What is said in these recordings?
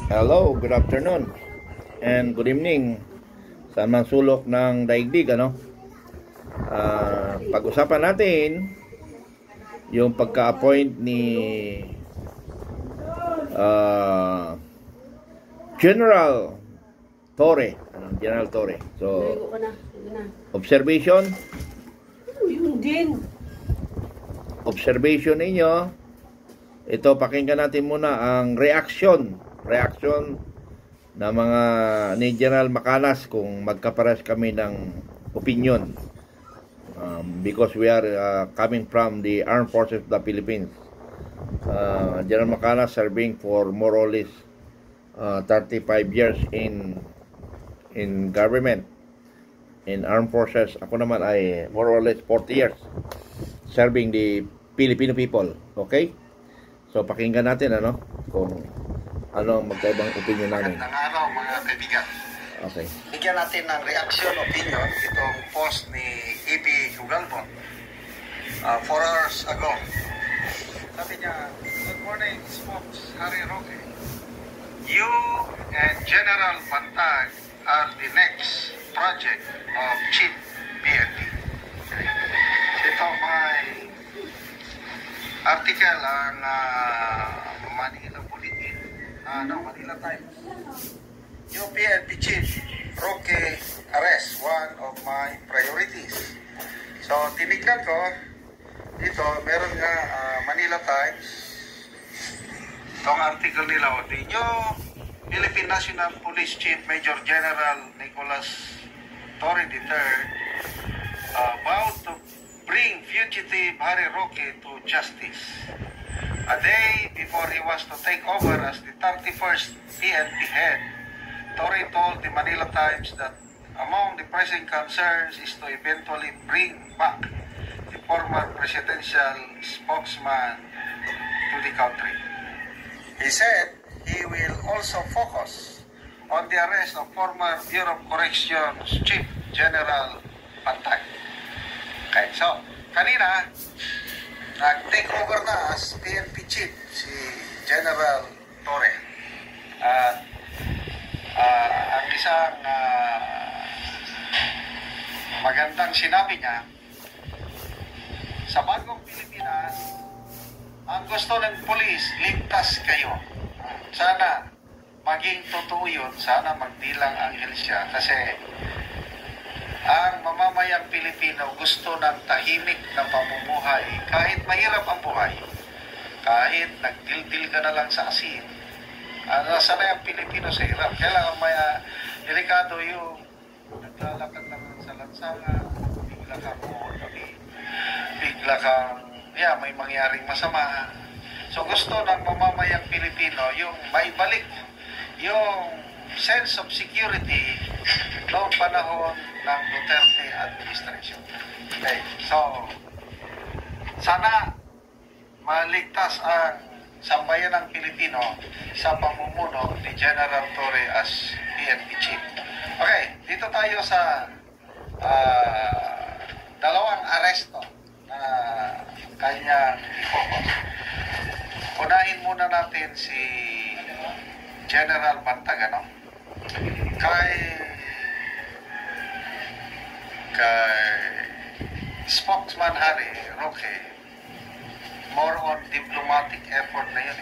Hello, good afternoon and good evening sa man sulok ng daigdig, ano? Pag-usapan natin yung pagka-appoint ni General Torre, General Torre. So, observation. Yun din. Observation ninyo. Ito, pakinggan natin muna ang reaction na mga ni General Macanas kung magkapares kami ng opinion. Because we are coming from the Armed Forces of the Philippines. General Macanas serving for more or less 35 years in government, in armed forces. Ako naman ay more or less 40 years serving the Filipino people. Okay? So pakinggan natin kung ano ang magkaibang opinion namin. Magandang araw mga kaibigan. Okay. Bigyan natin ng reaction opinion itong post ni E.P. Hugalbon 4 hours ago. Sabi niya, "Good morning, Spokes Harry Roque. You and General Bantag are the next project of Chief PNP." Ito may article ang Manila Bulletin, Manila Times. Yung PNP Chief Roque arrest, one of my priorities. So, tinignan ko, dito, meron nga Manila Times. Itong article nila, the new Philippine National Police Chief Major General Nicolas Torre III vowed to bring fugitive Harry Roque to justice. A day before he was to take over as the 31st PNP head, Torre told the Manila Times that among the pressing concerns is to eventually bring back the former presidential spokesman to the country. He said he will also focus on the arrest of former Bureau of Corrections Chief General Bantag. Okay, so, kanina, nag-take over na as PNP Chief si General Torre. Ang isang magandang sinabi niya, sa bagong Pilipinas, ang gusto ng pulis, ligtas kayo. Sana maging totoo yun, sana magdilang anghel siya. Kasi ang mamamayang Pilipino gusto ng tahimik na pamumuhay. Kahit mahirap ang buhay, kahit nagdildil ka na lang sa asin, sanay ang Pilipino sa hirap. Kailangan may delikado yung naglalakad lang sa lansangan, bigla kang may mangyaring masama. So gusto ng mamamayang Pilipino yung maibalik yung sense of security noong panahon ng Duterte administration. Okay, so sana maligtas ang sambayan ng Pilipino sa pamumuno ni General Torre as PNP Chief. Okay, dito tayo sa dalawang aresto na kanyang i-focus. Unahin muna natin si General Bantag, kay spokesman Harry Roque, more on diplomatic effort na yun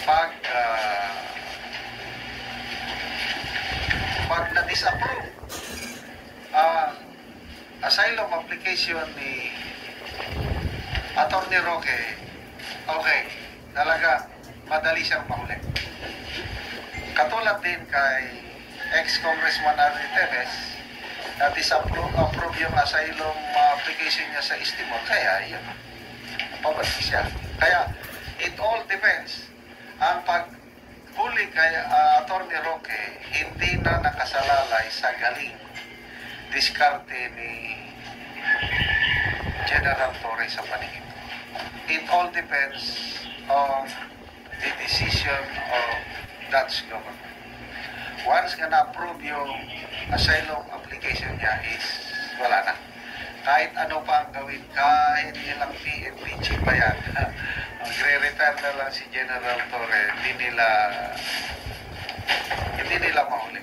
pag na-disapprove asylum application ni Atty. Roque, okay, talaga madali siyang mahuli. Katulad din kay ex-Congressman Arnie Teves na disapprove yung asylum application niya sa East Timor. Kaya yun, pabalik siya. Kaya it all depends. Ang paghuli kay Atty. Roque hindi na nakasalalay sa galing diskarte ni General Torre sa paningin. It all depends on the decision of Dutch government. Once na approve yung asylum application niya is wala na. Kahit ano pa ang gawin, kahit ilang PNP chief pa yan, magre-retire na lang si General Torre, hindi nila mahuli.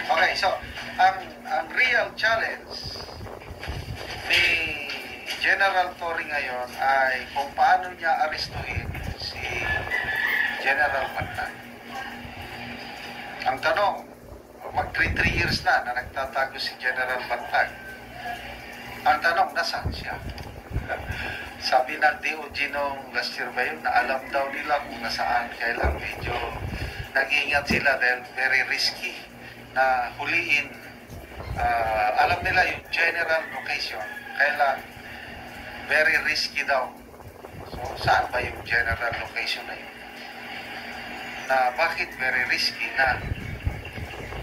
Okay, so ang real challenge ni General Torre ngayon ay kung paano niya arestuhin si General Bantag. Ang tanong, mag 3 years na nagtatago si General Bantag. Ang tanong, nasaan siya? Sabi ng DOJ nung last year ba yun, na alam daw nila kung nasaan. Kaya lang medyo nag-iingat sila dahil very risky na huliin. Alam nila yung general location. Kaya lang very risky daw. So, saan ba yung general location na yun? Na bakit very risky na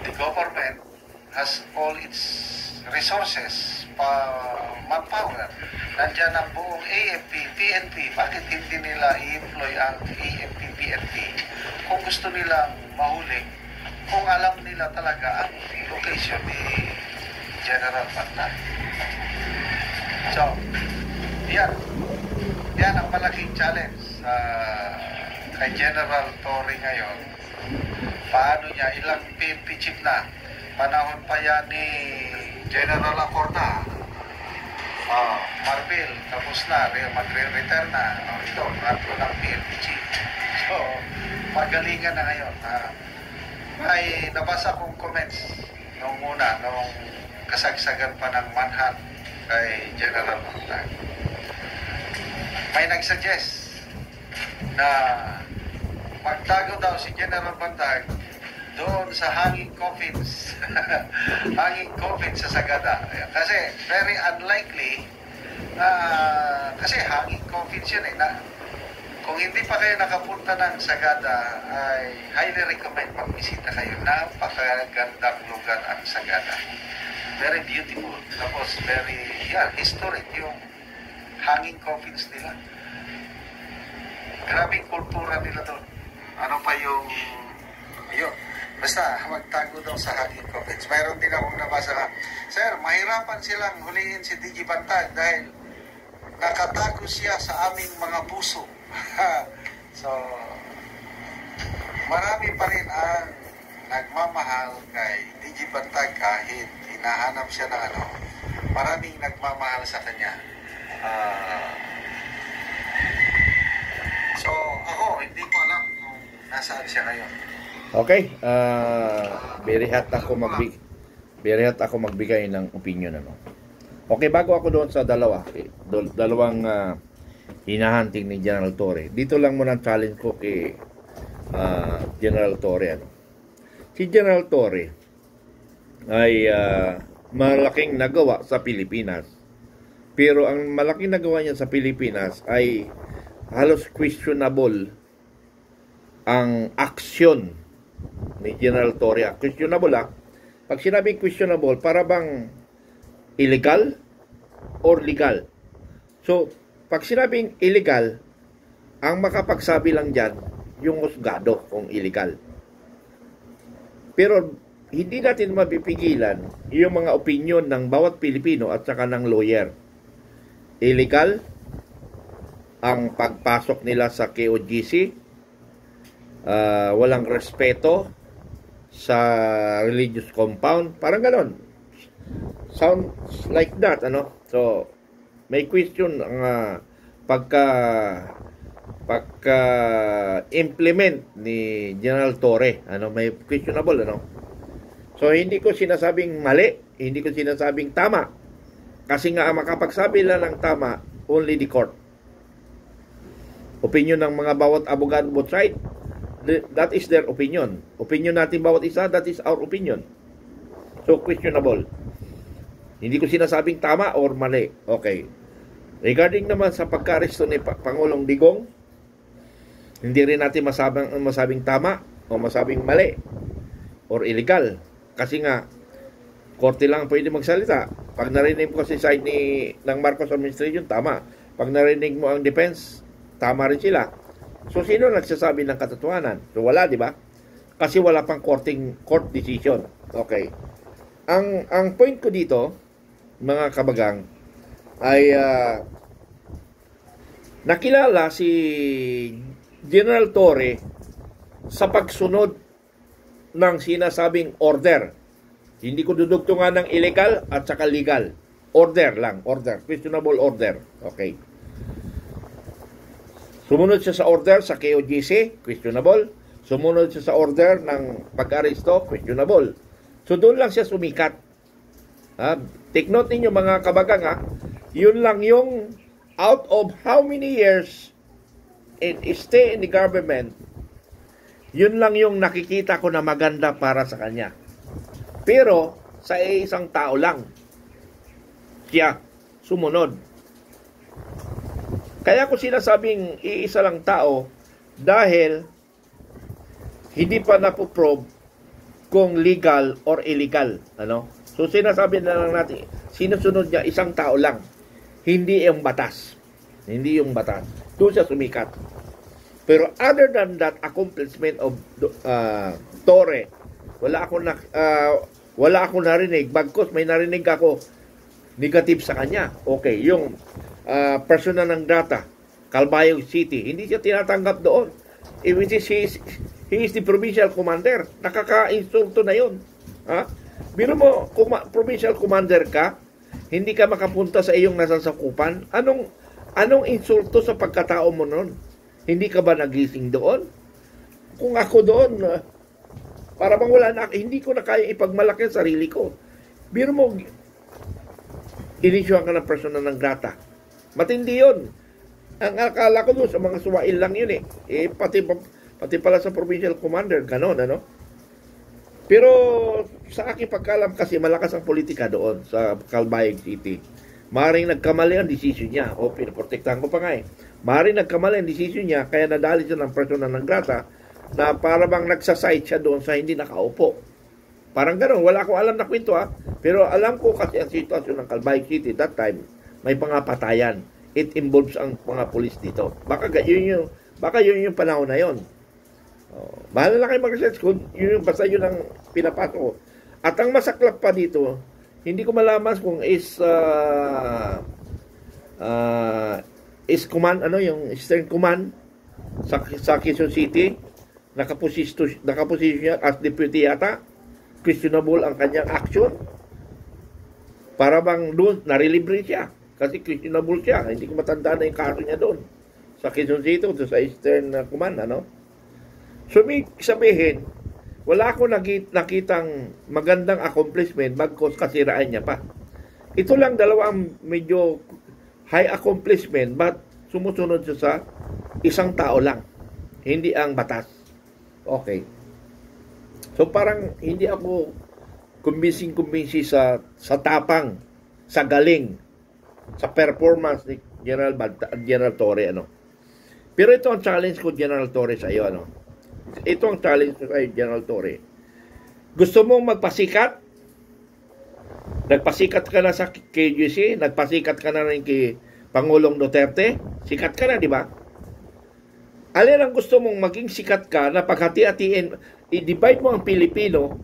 the government has all its resources, manpower. Nandiyan ang buong AFP, PNP. Bakit hindi nila i-employ ang AFP, PNP kung gusto nilang mahuli, kung alam nila talaga ang location ni General Bantag? So, yan ang malaking challenge kay General Torre ngayon. Paano niya, ilang PNP chief na, panahon pa yan ni General Acorda, Marbil, tapos na, magre-retire na, ito, ratlo ng PNP chief. So, magalingan na ngayon. May nabasa kong comments nung kasagsagan pa ng manhunt kay General Bantag. May nagsuggest na magtago daw si General Bantag doon sa hanging coffins. Hanging coffins sa Sagada. Kasi very unlikely na kasi hanging coffins yun kung hindi pa kayo nakapunta ng Sagada, ay highly recommend magbisita kayo. Napakagandang lugar ang Sagada. Very beautiful. Tapos very historic yung hanging coffins nila. Grabing kultura nila doon. Ano pa yung basta magtago daw sa hanging coffins. Mayroon din akong nabasa na, Sir, mahirapan silang huliin si DJ Bantag dahil nakatago siya sa aming mga puso. So, marami pa rin ang nagmamahal kay DJ Bantag kahit hinahanap siya ng maraming nagmamahal sa kanya. So, ako, hindi ko alam kung nasaan siya ngayon. Okay, birihat ako magbigay ng opinion Okay, bago ako doon sa dalawang hinahunting ni General Torre. Dito lang muna ang challenge ko kay General Torre Si General Torre ay malaking nagawa sa Pilipinas. Pero ang malaking nagawa niya sa Pilipinas ay halos questionable ang aksyon ni General Torre. Questionable Pag sinabing questionable, para bang illegal or legal? So, pag sinabing illegal, ang makapagsabi lang dyan, yung husgado kung illegal. Pero, hindi natin mapipigilan yung mga opinion ng bawat Pilipino at saka ng lawyer. Illegal ang pagpasok nila sa KOGC, walang respeto sa religious compound, parang ganon. Sounds like that, So, may question ang pagka-implement ni General Torre, may questionable, So, hindi ko sinasabing mali, hindi ko sinasabing tama. Kasi nga, makapagsabi lang ng tama, only the court. Opinion ng mga bawat abogado, both side, that is their opinion. Opinion natin bawat isa, that is our opinion. So, questionable. Hindi ko sinasabing tama or mali. Okay. Regarding naman sa pagka-aresto ni Pangulong Digong, hindi rin natin masabing tama o masabing mali or illegal. Kasi nga, korte lang pwede magsalita. Pag narinig mo kasi side ng Marcos administration, tama. Pag narinig mo ang defense, tama rin sila. So, sino nagsasabi ng katotohanan? So, wala, di ba? Kasi wala pang court decision. Okay. Ang point ko dito, mga kabagang, ay nakilala si General Torre sa pagsunod ng sinasabing order. Hindi ko dudugtungan ng illegal at saka legal. Order lang, order. Questionable order. Okay. Sumunod siya sa order sa KOJC, questionable. Sumunod siya sa order ng pag-aresto, questionable. So doon lang siya sumikat. Take note ninyo mga kabagang, yun lang yung out of how many years in stay in the government, yun lang yung nakikita ko na maganda para sa kanya. Pero sa isang tao lang siya sumunod. Kaya ko sinasabing iisa lang tao dahil hindi pa napoprobe kung legal or illegal. So sinasabi na lang natin, sinusunod niya isang tao lang. Hindi yung batas. Hindi yung batas. Doon siya sumikat. Pero other than that accomplishment of Torre, wala akong narinig. Bagkos may narinig ako negative sa kanya. Okay, yung personal ng data, Calbayog City, hindi siya tinatanggap doon. Which is he is the provincial commander. Nakaka-insulto na yun. Biro mo, provincial commander ka, hindi ka makapunta sa iyong nasasakupan. Anong insulto sa pagkatao mo noon? Hindi ka ba nagising doon? Kung ako doon, para bang wala na, hindi ko na kaya ipagmalaki ang sarili ko. Biro mo, inisyuhan ka ng personal ng data. Matindi yun. Ang akala ko doon sa mga suwail lang yun pati pala sa provincial commander, ganon, Pero sa aking pagkalam kasi malakas ang politika doon sa Calbayog City. Maring nagkamali ang desisyon niya. Pinaprotektahan ko pa nga Maring nagkamali ang desisyon niya, kaya nadali siya ng personal ng grata na para bang nagsasite siya doon sa hindi nakaupo. Parang gano'n. Wala akong alam na kwento Pero alam ko kasi ang sitwasyon ng Calbayog City that time, may pangapatayan. It involves ang mga pulis dito. Baka yun yung panahon na yun. Bahala na kayo mag-research kung basta yun ang pinapasok ko. At ang masaklap pa dito, hindi ko malaman kung is command, yung Eastern Command sa Quezon City, nakaposisyon niya as deputy yata. Questionable ang kanyang action. Para bang doon, narelibre siya. Kasi questionable siya. Hindi ko matandaan na yung kaso niya doon. Sa Quezon City, sa Eastern Command, So, may sabihin, wala akong nakitang magandang accomplishment bagkos kasiraan niya pa. Ito lang dalawang medyo high accomplishment but sumusunod siya sa isang tao lang. Hindi ang batas. Okay. So parang hindi ako convincing sa tapang, sa galing, sa performance ni General Torre, Pero ito ang challenge ko, General Torre, sa iyo, Ito ang challenge ko kay General Torre. Gusto mong magpasikat? Nagpasikat ka na sa KGC, nagpasikat ka na rin kay Pangulong Duterte, sikat ka na, di ba? Alin ang gusto mong maging sikat ka na paghati-hatiin, i-divide mo ang Pilipino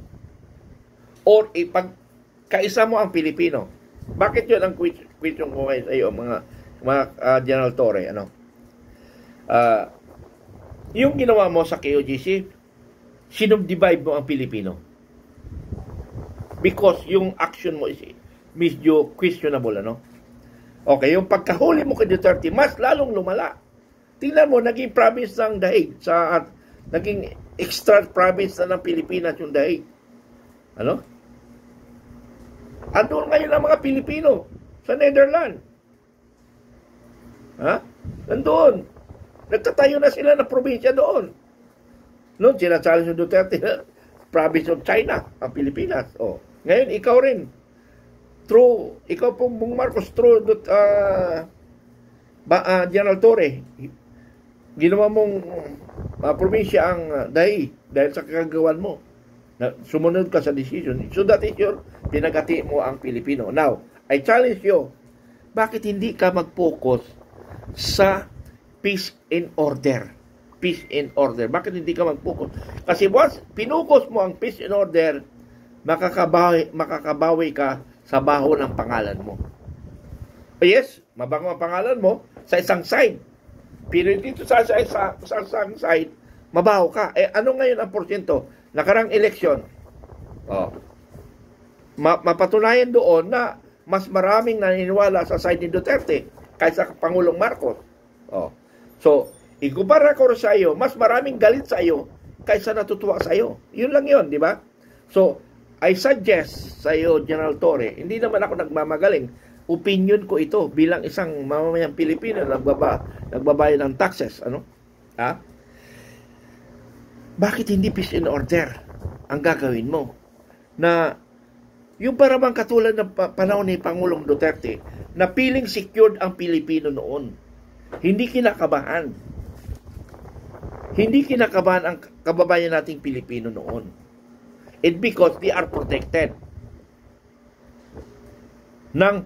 or ipagkaisa mo ang Pilipino? Bakit yun ang question ko ngayon sa iyo, mga General Torre, yung ginawa mo sa KOJC, sinubdivide mo ang Pilipino. Because yung action mo is medyo questionable, Okay, yung pagkahuli mo kay Duterte, mas lalong lumala. Tingnan mo, naging province ng Daig, naging extra province na ng Pilipinas yung Daig. Andun ngayon ang mga Pilipino sa Netherlands. Nandun. Nagtatayo na sila ng probinsya doon. Noon, sinasali si Duterte, province of China, ang Pilipinas. Ngayon, ikaw rin. Ikaw pong Bung Marcos, General Torre, ginawa mong probinsya ang dahil sa kagagawan mo. Sumunod ka sa decision. So that is your pinagati mo ang Pilipino. Now, I challenge you, bakit hindi ka mag-focus sa peace and order? Peace and order. Bakit hindi ka mag-focus? Kasi once pinukos mo ang peace and order, makakabawi ka sa baho ng pangalan mo. Yes, mabango ang pangalan mo sa isang side. Pero dito sa side, mabaho ka. Eh, ano ngayon ang porsyento? Nakarang eleksyon, mapatunayan doon na mas maraming naniniwala sa side ni Duterte kaysa Pangulong Marcos. So, ikumpara ko sa iyo, mas maraming galit sa iyo kaysa natutuwa sa iyo. Yun lang yun, di ba? So, I suggest sa iyo, General Torre, hindi naman ako nagmamagaling. Opinion ko ito bilang isang mamamayang Pilipino na nagbabayad ng taxes. Bakit hindi peace and order ang gagawin mo? Na yung para bang katulad ng panahon ni Pangulong Duterte na feeling secured ang Pilipino noon. Hindi kinakabahan. Hindi kinakabahan ang kababayan nating Pilipino noon. It because they are protected ng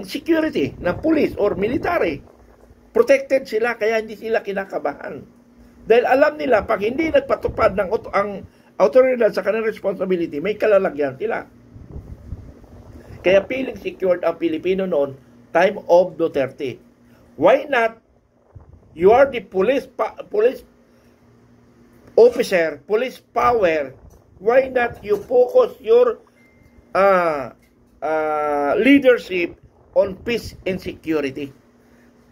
security, ng police or military. Protected sila kaya hindi sila kinakabahan. Dahil alam nila pag hindi nagpatupad ng ang autoridad sa kanilang responsibility, may kalalagyan sila. Kaya feeling secured ang Pilipino noon, time of Duterte. Why not? You are the police officer, police power. Why not you focus your leadership on peace and security?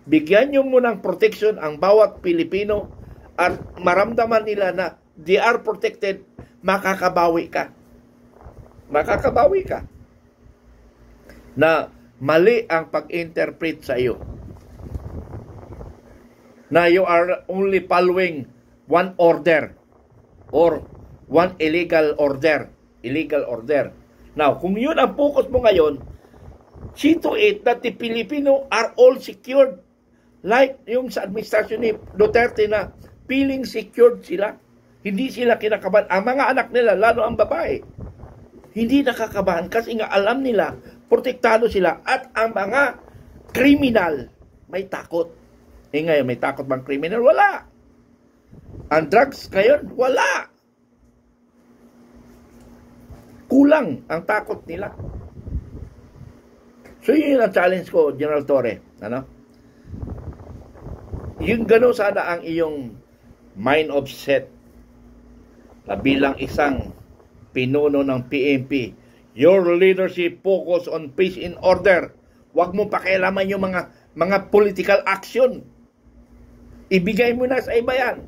Bigyan nyo munang protection ang bawat Pilipino at maramdaman nila na they are protected, makakabawi ka. Makakabawi ka. Na mali ang pag-interpret sa iyo. Na you are only following one order or one illegal order. Illegal order. Now, kung yun ang focus mo ngayon, see to it that the Filipino are all secured. Like yung sa administrasyon ni Duterte na feeling secured sila. Hindi sila kinakabahan. Ang mga anak nila, lalo ang babae, hindi nakakabahan kasi nga alam nila, protektado sila. At ang mga kriminal, may takot. Ngayon, may takot bang kriminal? Wala. Ang drugs ngayon, wala. Kulang ang takot nila. So, yun ang challenge ko, General Torre. Yung gano'n sana ang iyong mind of set na bilang isang pinuno ng PNP. Your leadership focus on peace and order. Huwag mo pakialaman yung mga political action. Ibigay mo na sa iba yan.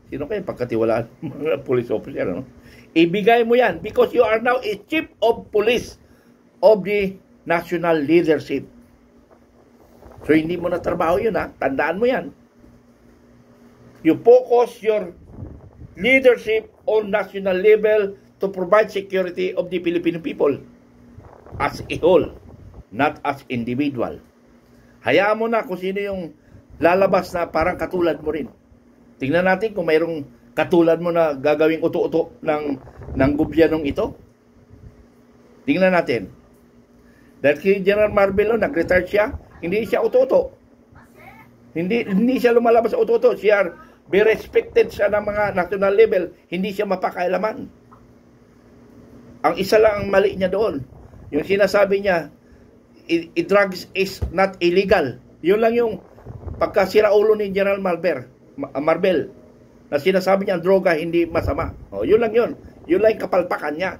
Sino kayo pagkatiwalaan? Mga police officer, Ibigay mo yan because you are now a chief of police of the national leadership. So, hindi mo na trabaho yun, Tandaan mo yan. You focus your leadership on national level to provide security of the Filipino people as a whole, not as individual. Hayaan mo na kung sino yung lalabas na parang katulad mo rin. Tingnan natin kung mayroong katulad mo na gagawing uto-uto ng gobyernong ito. Tingnan natin. Dahil kay General Marbelo, nag-retire siya, hindi siya uto-uto. Hindi siya lumalabas sa uto-uto. Siya be respected siya ng mga national level. Hindi siya mapakailaman. Ang isa lang ang mali niya doon. Yung sinasabi niya, drugs is not illegal. Yun lang yung pagkasira ulo ni General Marbel na sinasabi niya ang droga hindi masama. Yun lang yun. Yun lang yung kapalpakan niya.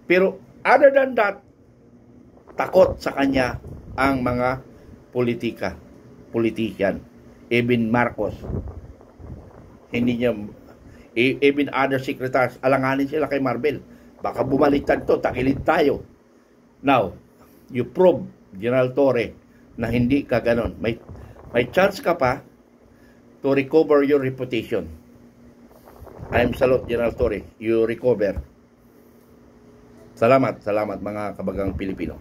Pero other than that, takot sa kanya ang mga politician. Even Marcos. Hindi niya, even other secretaries, alanganin sila kay Marbel. Baka bumaliktad to, takilid tayo. Now, you prove, General Torre, na hindi ka ganon. May chance ka pa to recover your reputation. I'm salute, General Torre. You recover. Salamat mga kabagang Pilipino.